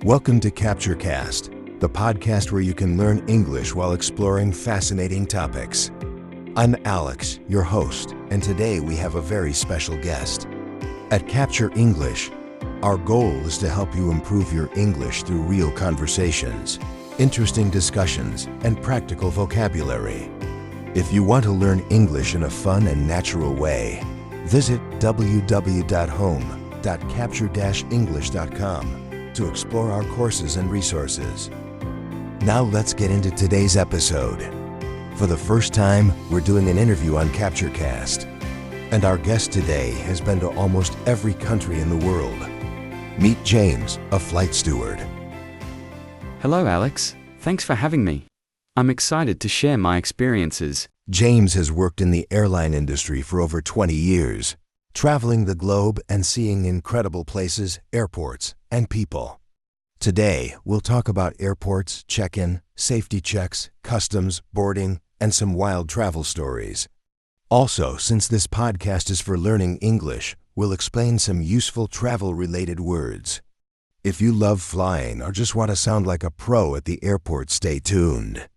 Welcome to CaptureCast, the podcast where you can learn English while exploring fascinating topics. I'm Alex, your host, and today we have a very special guest. At Capture English, our goal is to help you improve your English through real conversations, interesting discussions, and practical vocabulary. If you want to learn English in a fun and natural way, visit www.home.capture-english.com to explore our courses and resources. Now let's get into today's episode. For the first time, we're doing an interview on CaptureCast, and our guest today has been to almost every country in the world. Meet James, a flight steward. Hello, Alex. Thanks for having me. I'm excited to share my experiences. James has worked in the airline industry for over 20 years, traveling the globe and seeing incredible places, airports, and people. Today, we'll talk about airports, check-in, safety checks, customs, boarding, and some wild travel stories. Also, since this podcast is for learning English, we'll explain some useful travel-related words. If you love flying or just want to sound like a pro at the airport, stay tuned.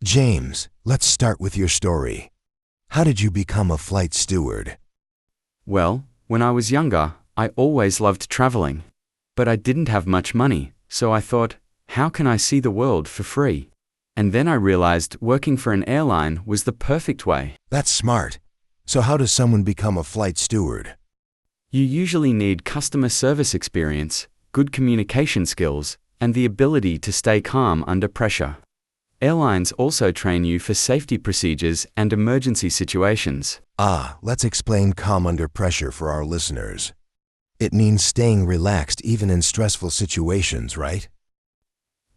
James, let's start with your story. How did you become a flight steward? Well, when I was younger, I always loved traveling. But I didn't have much money, so I thought, how can I see the world for free? And then I realized working for an airline was the perfect way. That's smart. So how does someone become a flight steward? You usually need customer service experience, good communication skills, and the ability to stay calm under pressure. Airlines also train you for safety procedures and emergency situations. Let's explain calm under pressure for our listeners. It means staying relaxed even in stressful situations, right?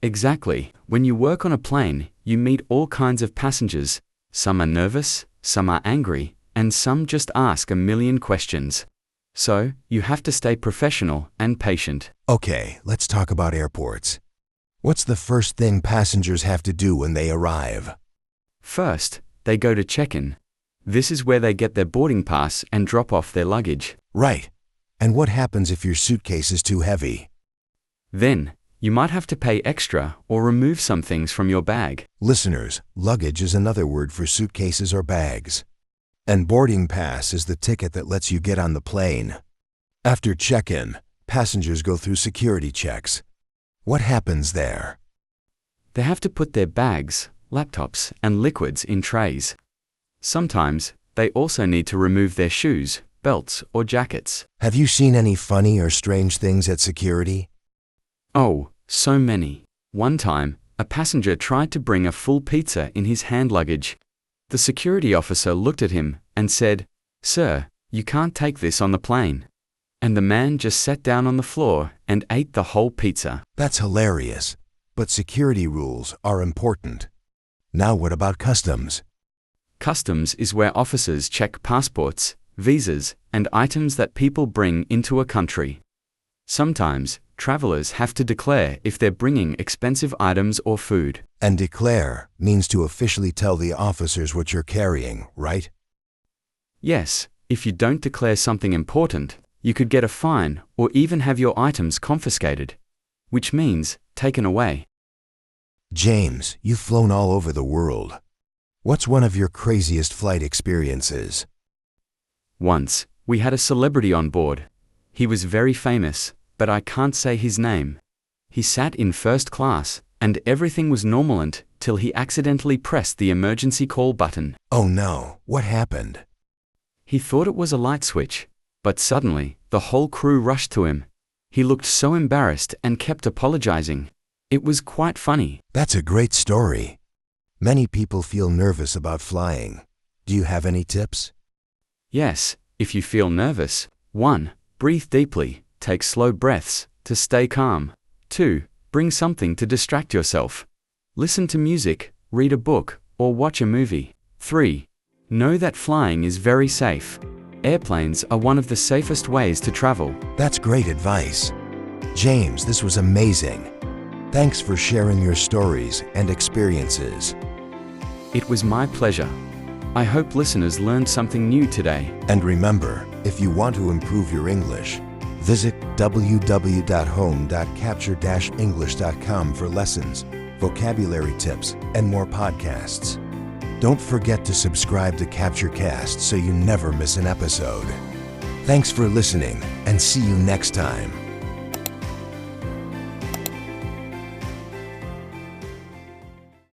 Exactly. When you work on a plane, you meet all kinds of passengers. Some are nervous, some are angry, and some just ask a million questions. So, you have to stay professional and patient. Okay, let's talk about airports. What's the first thing passengers have to do when they arrive? First, they go to check-in. This is where they get their boarding pass and drop off their luggage. Right. And what happens if your suitcase is too heavy? Then, you might have to pay extra or remove some things from your bag. Listeners, luggage is another word for suitcases or bags. And boarding pass is the ticket that lets you get on the plane. After check-in, passengers go through security checks. What happens there? They have to put their bags, laptops, and liquids in trays. Sometimes, they also need to remove their shoes, belts, or jackets. Have you seen any funny or strange things at security? Oh, so many. One time, a passenger tried to bring a full pizza in his hand luggage. The security officer looked at him and said, "Sir, you can't take this on the plane." And the man just sat down on the floor and ate the whole pizza. That's hilarious. But security rules are important. Now what about customs? Customs is where officers check passports, visas, and items that people bring into a country. Sometimes, travelers have to declare if they're bringing expensive items or food. And declare means to officially tell the officers what you're carrying, right? Yes, if you don't declare something important, you could get a fine or even have your items confiscated, which means taken away. James, you've flown all over the world. What's one of your craziest flight experiences? Once, we had a celebrity on board. He was very famous, but I can't say his name. He sat in first class, and everything was normal until he accidentally pressed the emergency call button. Oh no, what happened? He thought it was a light switch, but suddenly, the whole crew rushed to him. He looked so embarrassed and kept apologizing. It was quite funny. That's a great story. Many people feel nervous about flying. Do you have any tips? Yes, if you feel nervous, 1. Breathe deeply, take slow breaths to stay calm. 2. Bring something to distract yourself. Listen to music, read a book, or watch a movie. 3. Know that flying is very safe. Airplanes are one of the safest ways to travel. That's great advice. James, this was amazing. Thanks for sharing your stories and experiences. It was my pleasure. I hope listeners learned something new today. And remember, if you want to improve your English, Visit www.home.capture-english.com for lessons, vocabulary tips, and more podcasts. Don't forget to subscribe to CaptureCast so you never miss an episode. Thanks for listening, and see you next time.